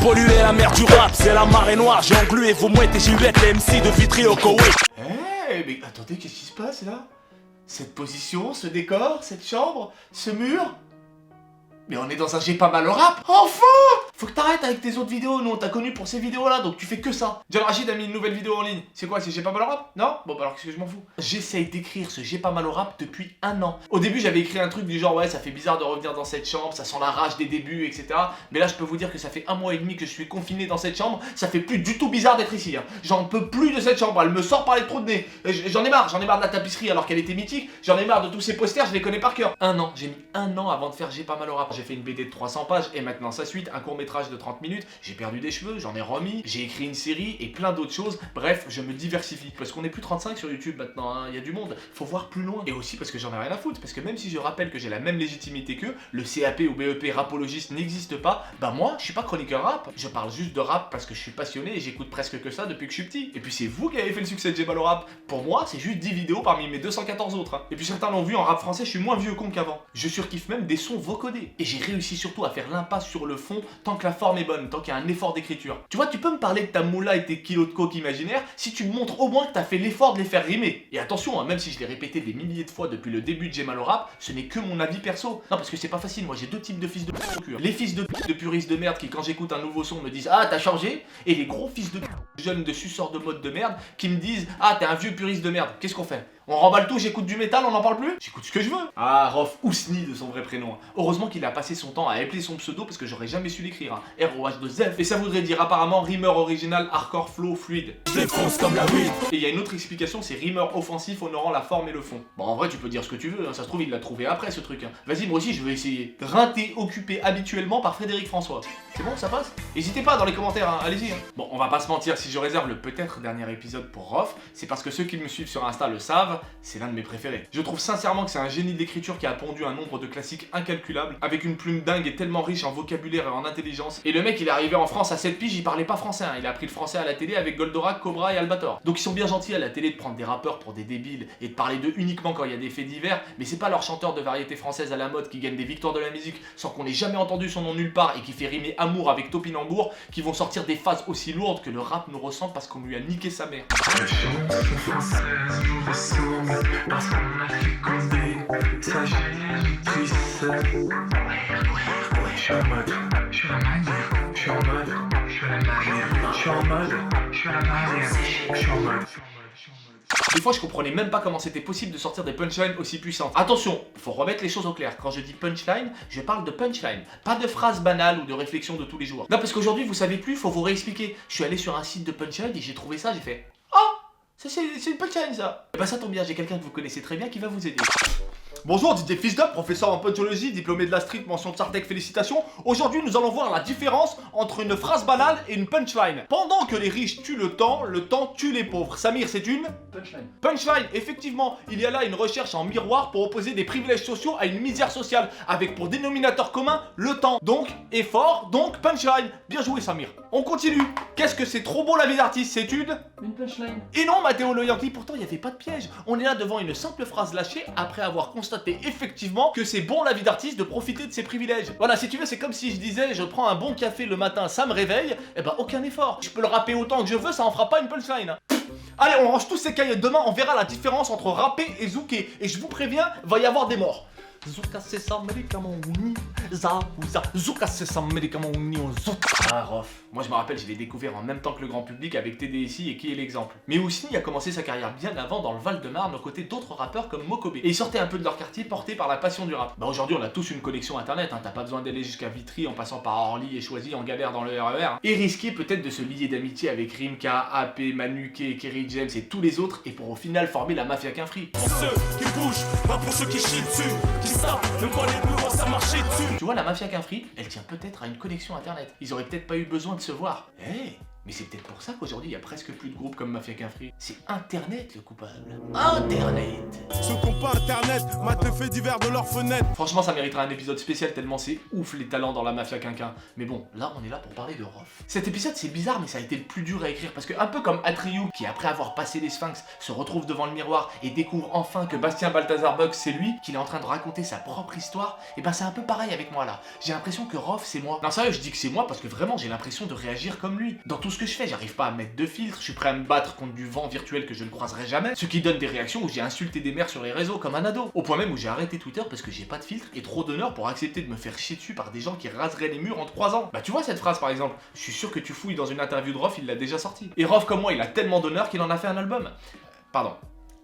pollué la mer du rap, c'est la marée noire. J'ai englué vos mouettes et j'y vais les MC de Vitry au Koweït. Mais attendez, qu'est-ce qui se passe là? Cette position, ce décor, cette chambre, ce mur? Mais on est dans un J'ai pas mal au rap. Enfin! Faut que t'arrêtes avec tes autres vidéos, nous on t'a connu pour ces vidéos là, donc tu fais que ça. John Rachid a mis une nouvelle vidéo en ligne. C'est quoi, c'est J'ai pas mal au rap? Non? Bon bah alors qu'est-ce que je m'en fous? J'essaye d'écrire ce J'ai pas mal au rap depuis 1 an. Au début j'avais écrit un truc du genre ouais ça fait bizarre de revenir dans cette chambre, ça sent la rage des débuts, etc. Mais là je peux vous dire que ça fait 1 mois et demi que je suis confiné dans cette chambre, ça fait plus du tout bizarre d'être ici. Hein. J'en peux plus de cette chambre, elle me sort par les trous de nez. J'en ai marre de la tapisserie alors qu'elle était mythique, j'en ai marre de tous ces posters, je les connais par cœur. 1 an, j'ai mis 1 an avant de faire J'ai pas mal au rap. J'ai fait une BD de 300 pages et maintenant sa suite, un court métrage de 30 minutes. J'ai perdu des cheveux, j'en ai remis, j'ai écrit une série et plein d'autres choses. Bref, je me diversifie. Parce qu'on est plus 35 sur YouTube maintenant, hein. Il y a du monde. Faut voir plus loin. Et aussi parce que j'en ai rien à foutre. Parce que même si je rappelle que j'ai la même légitimité qu'eux, le CAP ou BEP rapologiste n'existe pas, bah moi, je suis pas chroniqueur rap. Je parle juste de rap parce que je suis passionné et j'écoute presque que ça depuis que je suis petit. Et puis c'est vous qui avez fait le succès de J'ai pas le rap. Pour moi, c'est juste 10 vidéos parmi mes 214 autres. Hein. Et puis certains l'ont vu en rap français, je suis moins vieux con qu'avant. Je surkiffe même des sons vocodés. Et j'ai réussi surtout à faire l'impasse sur le fond tant que la forme est bonne, tant qu'il y a un effort d'écriture. Tu vois, tu peux me parler de ta moula et tes kilos de coke imaginaire si tu me montres au moins que t'as fait l'effort de les faire rimer. Et attention, hein, même si je l'ai répété des milliers de fois depuis le début de J'ai mal au rap, ce n'est que mon avis perso. Non, parce que c'est pas facile, moi j'ai 2 types de fils de p*** au cul. Les fils de p*** de puristes de merde qui quand j'écoute un nouveau son me disent ah t'as changé, et les gros fils de p*** jeunes de suceurs de mode de merde qui me disent ah t'es un vieux puriste de merde. Qu'est-ce qu'on fait? On remballe tout, j'écoute du métal, on n'en parle plus? J'écoute ce que je veux. Ah, Rof Ousni de son vrai prénom. Heureusement qu'il a passé son temps à épeler son pseudo parce que j'aurais jamais su l'écrire. Hein. ROH2F. Et ça voudrait dire apparemment rimeur original, hardcore flow fluide. Je défonce comme la weed. Et il y a une autre explication, c'est rimeur offensif honorant la forme et le fond. Bon, en vrai, tu peux dire ce que tu veux, hein. Ça se trouve, il l'a trouvé après ce truc. Hein. Vas-y, moi aussi, je vais essayer. Rinté occupé habituellement par Frédéric François. C'est bon, ça passe? N'hésitez pas dans les commentaires, hein. Allez-y. Hein. Bon, on va pas se mentir, si je réserve le peut-être dernier épisode pour Rof, c'est parce que ceux qui me suivent sur Insta le savent, c'est l'un de mes préférés. Je trouve sincèrement que c'est un génie de l'écriture qui a pondu un nombre de classiques incalculables, avec une plume dingue et tellement riche en vocabulaire et en intelligence. Et le mec, il est arrivé en France à 7 piges, il parlait pas français, hein. Il a appris le français à la télé avec Goldorak, Cobra et Albator. Donc ils sont bien gentils à la télé de prendre des rappeurs pour des débiles et de parler d'eux uniquement quand il y a des faits divers, mais c'est pas leur chanteur de variété française à la mode qui gagne des victoires de la musique sans qu'on ait jamais entendu son nom nulle part et qui fait rimer amour avec topinambour qui vont sortir des phases aussi lourdes que le rap nous ressemble parce qu'on lui a niqué sa mère. La chanson française nous ressemble parce qu'on a fécondé sa génitrice. Je suis en mode, je suis la manière, je suis en mode, je suis la manière, je suis en mode, je suis la manière, je suis en mode. Des fois, je comprenais même pas comment c'était possible de sortir des punchlines aussi puissantes. Attention, faut remettre les choses au clair. Quand je dis punchline, je parle de punchline, pas de phrases banales ou de réflexions de tous les jours. Non, parce qu'aujourd'hui, vous savez plus, faut vous réexpliquer. Je suis allé sur un site de punchline et j'ai trouvé ça, j'ai fait oh, c'est une punchline ça. Et bah ça tombe bien, j'ai quelqu'un que vous connaissez très bien qui va vous aider. Bonjour Didier Fisdop, professeur en punchologie, diplômé de la street, mention de Sartec, félicitations. Aujourd'hui, nous allons voir la différence entre une phrase banale et une punchline. Pendant que les riches tuent le temps tue les pauvres. Samir, c'est une punchline. Punchline, effectivement, il y a là une recherche en miroir pour opposer des privilèges sociaux à une misère sociale, avec pour dénominateur commun le temps. Donc, effort, donc punchline. Bien joué Samir. On continue. Qu'est-ce que c'est trop beau la vie d'artiste, c'est une punchline. Et non, Mathéo Le Yankee, pourtant il n'y avait pas de piège. On est là devant une simple phrase lâchée après avoir constaté effectivement que c'est bon la vie d'artiste de profiter de ses privilèges. Voilà, si tu veux, c'est comme si je disais je prends un bon café le matin, ça me réveille, et bah aucun effort. Je peux le rapper autant que je veux, ça en fera pas une punchline. Hein. Allez, on range tous ces cahiers. Demain, on verra la différence entre rapper et zouker. Et je vous préviens, va y avoir des morts. Zouka c'est ça, médicament ni Zaouza. Zouka c'est ça, médicament ni Zouk. Ah, Rof. Moi, je me rappelle, je l'ai découvert en même temps que le grand public avec TDSI et qui est l'exemple. Mais Ousni a commencé sa carrière bien avant dans le Val-de-Marne aux côtés d'autres rappeurs comme Mokobé. Et ils sortaient un peu de leur quartier portés par la passion du rap. Bah aujourd'hui, on a tous une connexion internet, hein. T'as pas besoin d'aller jusqu'à Vitry en passant par Orly et Choisy en galère dans le RER. Hein. Et risquer peut-être de se lier d'amitié avec Rimka, AP, Manuké, Kerry James et tous les autres et pour au final former la mafia qu'un free. Pour ceux qui bougent, pas pour ceux qui chient dessus, qui savent de quoi les plus ça marcher dessus. Tu vois, la mafia qu'un free, elle tient peut-être à une connexion internet. Ils auraient peut-être pas eu besoin de se voir. Hey, Mais c'est peut-être pour ça qu'aujourd'hui, il y a presque plus de groupes comme Mafia qu'un Free. C'est Internet le coupable. Internet. Ceux qui n'ont pas Internet matent les faits divers de leurs fenêtres. Franchement, ça mériterait un épisode spécial tellement c'est ouf les talents dans la Mafia Quinquin. Mais bon, là, on est là pour parler de Rof. Cet épisode, c'est bizarre, mais ça a été le plus dur à écrire parce que, un peu comme Atriou, qui après avoir passé les Sphinx, se retrouve devant le miroir et découvre enfin que Bastien Balthazar Bugs, c'est lui, qu'il est en train de raconter sa propre histoire, et ben c'est un peu pareil avec moi là. J'ai l'impression que Rof, c'est moi. Non, sérieux, je dis que c'est moi parce que vraiment, j'ai l'impression de réagir comme lui. Dans tout ce que je fais, j'arrive pas à mettre de filtre, je suis prêt à me battre contre du vent virtuel que je ne croiserai jamais, ce qui donne des réactions où j'ai insulté des mères sur les réseaux comme un ado. Au point même où j'ai arrêté Twitter parce que j'ai pas de filtre et trop d'honneur pour accepter de me faire chier dessus par des gens qui raseraient les murs en 3 ans. Bah tu vois cette phrase par exemple, je suis sûr que tu fouilles dans une interview de Rof, il l'a déjà sorti. Et Rof comme moi, il a tellement d'honneur qu'il en a fait un album. Pardon.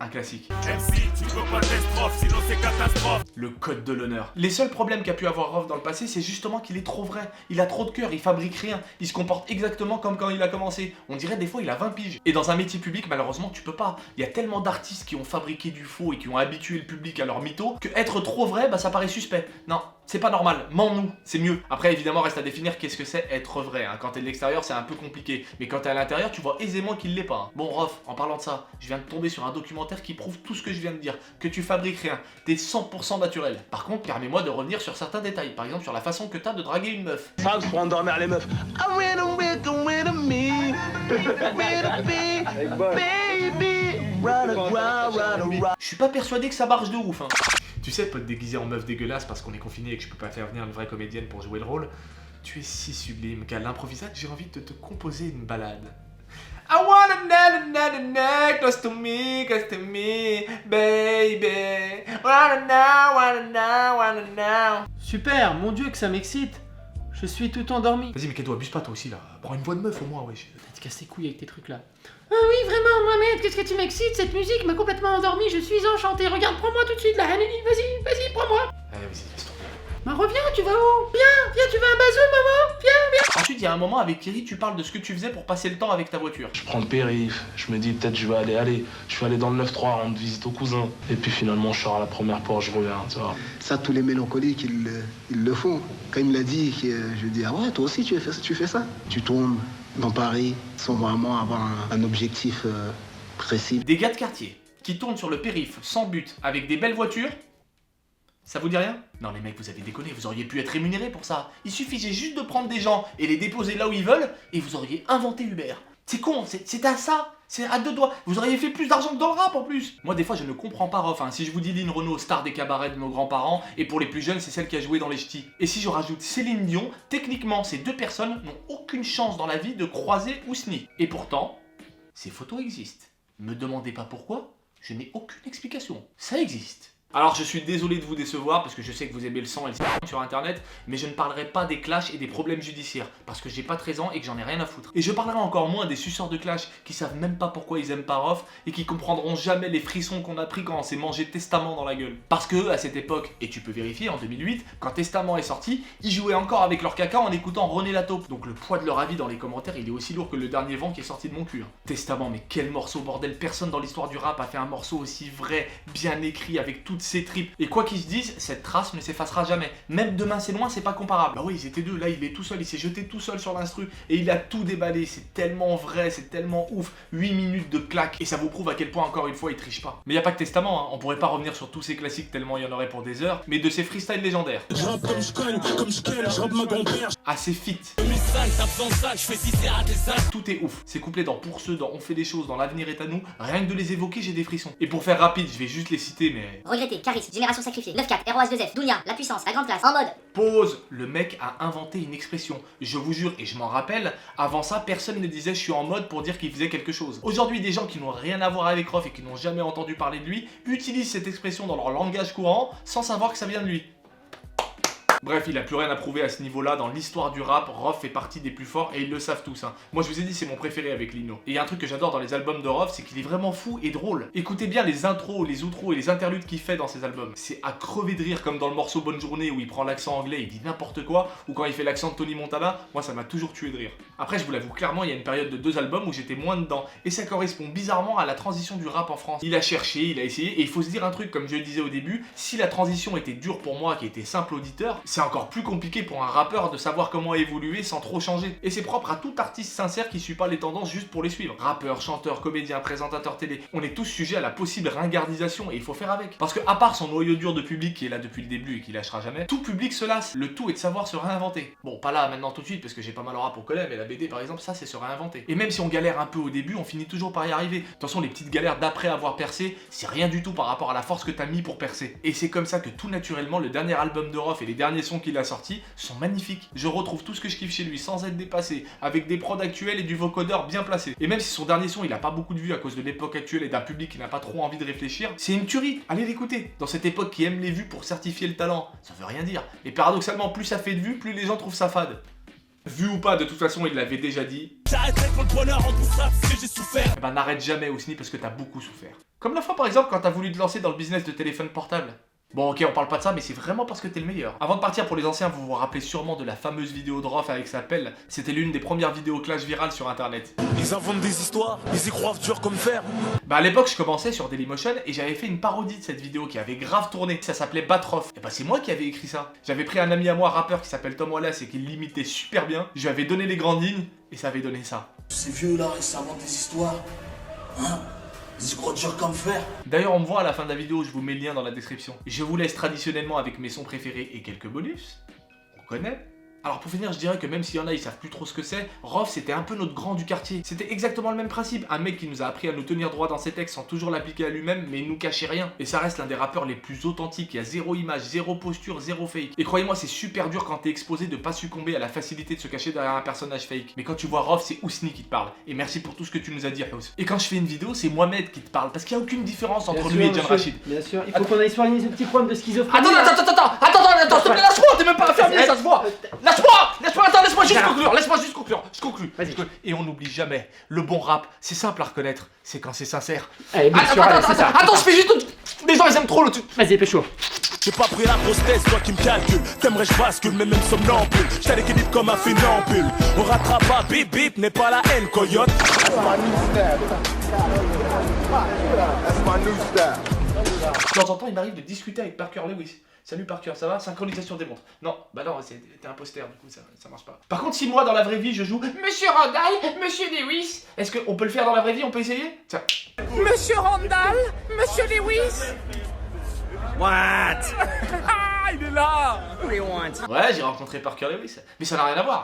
Un classique. MC, tu peux pas d'estrophe, sinon c'est catastrophe. Le code de l'honneur. Les seuls problèmes qu'a pu avoir Rof dans le passé, c'est justement qu'il est trop vrai. Il a trop de cœur, il fabrique rien. Il se comporte exactement comme quand il a commencé. On dirait des fois il a 20 piges. Et dans un métier public, malheureusement, tu peux pas. Il y a tellement d'artistes qui ont fabriqué du faux et qui ont habitué le public à leur mytho que être trop vrai, bah ça paraît suspect. Non, c'est pas normal. Mens-nous, c'est mieux. Après, évidemment, reste à définir qu'est-ce que c'est être vrai. Hein. Quand t'es de l'extérieur, c'est un peu compliqué. Mais quand t'es à l'intérieur, tu vois aisément qu'il l'est pas. Hein. Bon, Rof, en parlant de ça, je viens de tomber sur un documentaire qui prouve tout ce que je viens de dire, que tu fabriques rien, t'es 100% naturel. Par contre, permets-moi de revenir sur certains détails, par exemple sur la façon que t'as de draguer une meuf. Drugs pour endormir les meufs. Je suis pas persuadé que ça marche de ouf, hein. Tu sais, pote déguisé en meuf dégueulasse parce qu'on est confiné et que je peux pas faire venir une vraie comédienne pour jouer le rôle, tu es si sublime qu'à l'improvisate, j'ai envie de te composer une balade. I wanna close to me, baby. Wanna know. Super, mon dieu que ça m'excite. Je suis tout endormi. Vas-y, mais Keto, abuse pas toi aussi là. Prends une voix de meuf au moins, wesh. Tu casses les couilles avec tes trucs là. Ah oui, vraiment, Mohamed, qu'est-ce que tu m'excites? Cette musique m'a complètement endormi, je suis enchanté. Regarde, prends-moi tout de suite là, Haneli, vas-y, prends-moi. Allez, vas-y, laisse tomber. Bah reviens, tu vas où? Viens, tu veux un bazou, maman? Viens. Ensuite, il y a un moment avec Thierry, tu parles de ce que tu faisais pour passer le temps avec ta voiture. Je prends le périph', je me dis peut-être je vais aller dans le 9-3 rendre visite au cousin. Et puis finalement je sors à la première porte, je reviens, tu vois. Ça, tous les mélancoliques, ils le font. Quand il me l'a dit, je lui dis, ah ouais, toi aussi tu fais ça. Tu tournes dans Paris sans vraiment avoir un objectif précis. Des gars de quartier qui tournent sur le périph' sans but avec des belles voitures. Ça vous dit rien? Non les mecs, vous avez déconné, vous auriez pu être rémunérés pour ça. Il suffisait juste de prendre des gens et les déposer là où ils veulent et vous auriez inventé Uber. C'est con, c'est à ça, c'est à 2 doigts. Vous auriez fait plus d'argent que dans le rap en plus. Moi des fois je ne comprends pas Rof, hein. Si je vous dis Lynn Renaud, star des cabarets de nos grands-parents, et pour les plus jeunes c'est celle qui a joué dans les ch'tis. Et si je rajoute Céline Dion, techniquement ces deux personnes n'ont aucune chance dans la vie de croiser Ousni. Et pourtant, ces photos existent. Me demandez pas pourquoi, je n'ai aucune explication. Ça existe. Alors je suis désolé de vous décevoir parce que je sais que vous aimez le sang et le sur internet, mais je ne parlerai pas des clashs et des problèmes judiciaires parce que j'ai pas 13 ans et que j'en ai rien à foutre. Et je parlerai encore moins des suceurs de clash qui savent même pas pourquoi ils aiment pas Rof et qui comprendront jamais les frissons qu'on a pris quand on s'est mangé Testament dans la gueule. Parce que à cette époque, et tu peux vérifier en 2008, quand Testament est sorti, ils jouaient encore avec leur caca en écoutant René Lataupe. Donc le poids de leur avis dans les commentaires il est aussi lourd que le dernier vent qui est sorti de mon cul. Hein. Testament, mais quel morceau bordel, personne dans l'histoire du rap a fait un morceau aussi vrai, bien écrit, avec toutes ses tripes. Et quoi qu'ils se disent, cette trace ne s'effacera jamais. Même Demain c'est loin, c'est pas comparable. Bah oui, ils étaient deux, là il est tout seul, il s'est jeté tout seul sur l'instru et il a tout déballé, c'est tellement vrai, c'est tellement ouf. 8 minutes de claque et ça vous prouve à quel point encore une fois il triche pas. Mais y a pas que Testament, hein. On pourrait pas revenir sur tous ces classiques tellement il y en aurait pour des heures, mais de ces freestyles légendaires. Je rappe comme je cogne, comme je ken, je rappe ma grand-père. À ces feats. Tout est ouf. C'est couplé dans Pour ceux, dans On fait des choses, dans L'avenir est à nous. Rien que de les évoquer, j'ai des frissons. Et pour faire rapide, je vais juste les citer, mais... Regretté, Caris, Génération Sacrifiée, 9-4, ROH2F, Dounia, La Puissance, La Grande Classe, en mode. Pause. Le mec a inventé une expression. Je vous jure, et je m'en rappelle, avant ça, personne ne disait je suis en mode pour dire qu'il faisait quelque chose. Aujourd'hui, des gens qui n'ont rien à voir avec Rof et qui n'ont jamais entendu parler de lui, utilisent cette expression dans leur langage courant sans savoir que ça vient de lui. Bref, il a plus rien à prouver à ce niveau-là. Dans l'histoire du rap, Rof fait partie des plus forts et ils le savent tous. Hein. Moi, je vous ai dit, c'est mon préféré avec Lino. Et il y a un truc que j'adore dans les albums de Rof, c'est qu'il est vraiment fou et drôle. Écoutez bien les intros, les outros et les interludes qu'il fait dans ses albums. C'est à crever de rire, comme dans le morceau Bonne Journée où il prend l'accent anglais, il dit n'importe quoi, ou quand il fait l'accent de Tony Montana. Moi, ça m'a toujours tué de rire. Après, je vous l'avoue clairement, il y a une période de 2 albums où j'étais moins dedans. Et ça correspond bizarrement à la transition du rap en France. Il a cherché, il a essayé, et il faut se dire un truc, comme je le disais au début, si la transition était dure pour moi, qui était simple auditeur, C'est encore plus compliqué pour un rappeur de savoir comment évoluer sans trop changer. Et c'est propre à tout artiste sincère qui suit pas les tendances juste pour les suivre. Rappeur, chanteur, comédien, présentateur télé, on est tous sujets à la possible ringardisation et il faut faire avec. Parce que à part son noyau dur de public qui est là depuis le début et qui lâchera jamais, tout public se lasse. Le tout est de savoir se réinventer. Bon, pas là maintenant tout de suite parce que j'ai pas mal au rap au collège, mais la BD par exemple, ça c'est se réinventer. Et même si on galère un peu au début, on finit toujours par y arriver. De toute façon, les petites galères d'après avoir percé, c'est rien du tout par rapport à la force que t'as mis pour percer. Et c'est comme ça que tout naturellement, le dernier album de Rof et les derniers sons qu'il a sortis sont magnifiques. Je retrouve tout ce que je kiffe chez lui sans être dépassé, avec des prods actuels et du vocodeur bien placé. Et même si son dernier son il a pas beaucoup de vues à cause de l'époque actuelle et d'un public qui n'a pas trop envie de réfléchir, c'est une tuerie, allez l'écouter. Dans cette époque qui aime les vues pour certifier le talent, ça veut rien dire. Et paradoxalement, plus ça fait de vues, plus les gens trouvent ça fade. Vu ou pas, de toute façon, il l'avait déjà dit. J'arrêterai quand le bonheur en tout ça parce que j'ai souffert. Eh ben n'arrête jamais Ousni parce que t'as beaucoup souffert. Comme la fois par exemple quand t'as voulu te lancer dans le business de téléphone portable. Bon ok, on parle pas de ça, mais c'est vraiment parce que t'es le meilleur. Avant de partir, pour les anciens, vous vous rappelez sûrement de la fameuse vidéo de Rof avec sa pelle. C'était l'une des premières vidéos clash virales sur internet. Ils inventent des histoires, ils y croient dur comme fer. Bah à l'époque, je commençais sur Dailymotion et j'avais fait une parodie de cette vidéo qui avait grave tourné. Ça s'appelait Batrof. Et bah c'est moi qui avais écrit ça. J'avais pris un ami à moi, rappeur qui s'appelle Tom Wallace et qui l'imitait super bien. Je lui avais donné les grandes lignes et ça avait donné ça. Ces vieux là, ils s'inventent des histoires. Hein? Ils y croient dur comme fer. D'ailleurs, on me voit à la fin de la vidéo, je vous mets le lien dans la description. Je vous laisse traditionnellement avec mes sons préférés et quelques bonus. On connaît. Alors pour finir, je dirais que même s'il y en a, ils savent plus trop ce que c'est, Rof c'était un peu notre grand du quartier. C'était exactement le même principe, un mec qui nous a appris à nous tenir droit dans ses textes sans toujours l'appliquer à lui-même, mais il nous cachait rien. Et ça reste l'un des rappeurs les plus authentiques, il y a zéro image, zéro posture, zéro fake. Et croyez-moi, c'est super dur quand t'es exposé de pas succomber à la facilité de se cacher derrière un personnage fake. Mais quand tu vois Rof, c'est Ousni qui te parle. Et merci pour tout ce que tu nous as dit, Ous. Et quand je fais une vidéo, c'est Mohamed qui te parle, parce qu'il n'y a aucune différence entre lui et John Rachid. Bien sûr, il faut qu'on aille soigner ce petit problème de schizophrénie. Attends, s'il te plaît, lâche-moi, t'es même pas infirmier, ça se voit. Lâche-moi, attends, laisse-moi juste conclure, je conclue. Vas-y. Et on n'oublie jamais, le bon rap, c'est simple à reconnaître, c'est quand c'est sincère. Allez, bien sûr, allez, c'est ça. Attends, je fais juste... Les gens, ils aiment trop le truc. Vas-y, pécho. J'ai pas pris la grosse tête, toi qui me calcule. T'aimerais je bascule, mais même somnambule. J't'ai l'équilibre comme un funambule. On rattrape pas, bip bip, n'est pas la haine, coyote. De temps en temps, il m'arrive de discuter avec Parker Lewis. Salut Parker, ça va? Synchronisation des montres. Non, bah non, t'es un poster, du coup ça marche pas. Par contre, si moi dans la vraie vie je joue Monsieur Randall, Monsieur Lewis, est-ce qu'on peut le faire dans la vraie vie? On peut essayer? Tiens. Monsieur Randall, Monsieur Lewis. What? Ah, il est là. Ouais, j'ai rencontré Parker Lewis, mais ça n'a rien à voir.